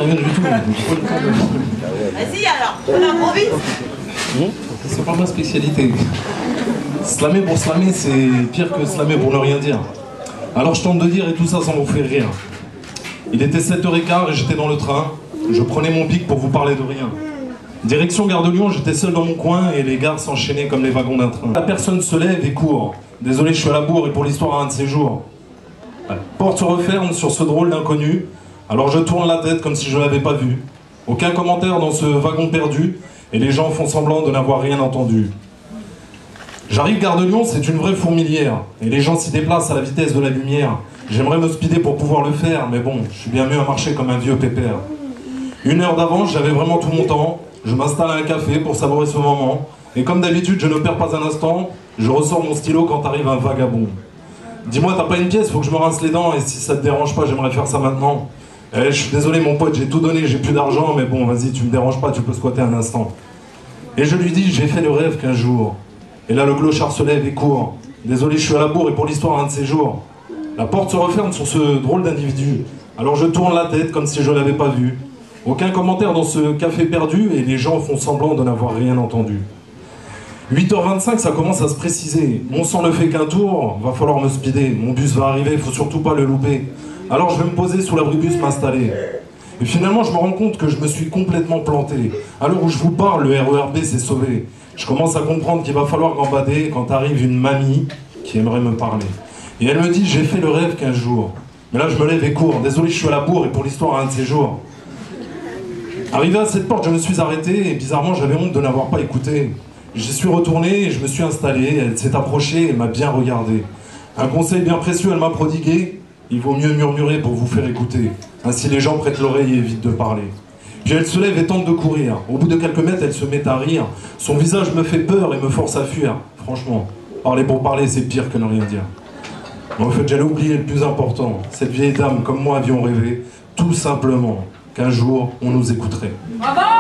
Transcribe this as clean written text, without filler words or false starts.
rien du tout. Vas-y alors, on improvise. C'est pas ma spécialité. Slammer pour slammer, c'est pire que slammer pour ne rien dire. Alors je tente de dire et tout ça sans vous faire rire. Il était 7h15 et j'étais dans le train. Je prenais mon pic pour vous parler de rien. Direction Gare de Lyon, j'étais seul dans mon coin et les gares s'enchaînaient comme les wagons d'un train. La personne se lève et court. Désolé, je suis à la bourre et pour l'histoire à un de ces jours. La porte se referme sur ce drôle d'inconnu. Alors je tourne la tête comme si je ne l'avais pas vu. Aucun commentaire dans ce wagon perdu et les gens font semblant de n'avoir rien entendu. J'arrive Gare de Lyon, c'est une vraie fourmilière et les gens s'y déplacent à la vitesse de la lumière. J'aimerais me speeder pour pouvoir le faire, mais bon, je suis bien mieux à marcher comme un vieux pépère. 1 heure d'avance, j'avais vraiment tout mon temps. Je m'installe à un café pour savourer ce moment. Et comme d'habitude, je ne perds pas un instant. Je ressors mon stylo quand arrive un vagabond. Dis-moi, t'as pas une pièce, faut que je me rince les dents. Et si ça te dérange pas, j'aimerais faire ça maintenant. Je suis désolé mon pote, j'ai tout donné, j'ai plus d'argent. Mais bon, vas-y, tu me déranges pas, tu peux squatter un instant. Et je lui dis, j'ai fait le rêve qu'un jour. Et là, le clochard se lève et court. Désolé, je suis à la bourre et pour l'histoire, un de ces jours. La porte se referme sur ce drôle d'individu. Alors je tourne la tête comme si je l'avais pas vu. Aucun commentaire dans ce café perdu et les gens font semblant de n'avoir rien entendu. 8h25, ça commence à se préciser. Mon sang ne fait qu'un tour, va falloir me speeder. Mon bus va arriver, faut surtout pas le louper. Alors je vais me poser sous l'abribus, m'installer. Et finalement, je me rends compte que je me suis complètement planté. À l'heure où je vous parle, le RERB s'est sauvé. Je commence à comprendre qu'il va falloir gambader quand arrive une mamie qui aimerait me parler. Et elle me dit, j'ai fait le rêve qu'un jour. Mais là, je me lève et cours. Désolé, je suis à la bourre et pour l'histoire, un de ces jours. Arrivé à cette porte, je me suis arrêté et bizarrement, j'avais honte de n'avoir pas écouté. J'y suis retourné et je me suis installé. Elle s'est approchée et elle m'a bien regardé. Un conseil bien précieux, elle m'a prodigué. Il vaut mieux murmurer pour vous faire écouter. Ainsi, les gens prêtent l'oreille et évitent de parler. Puis elle se lève et tente de courir. Au bout de quelques mètres, elle se met à rire. Son visage me fait peur et me force à fuir. Franchement, parler pour parler, c'est pire que ne rien dire. Mais en fait, j'allais oublier le plus important. Cette vieille dame, comme moi, avions rêvé, tout simplement, qu'un jour, on nous écouterait. Bravo!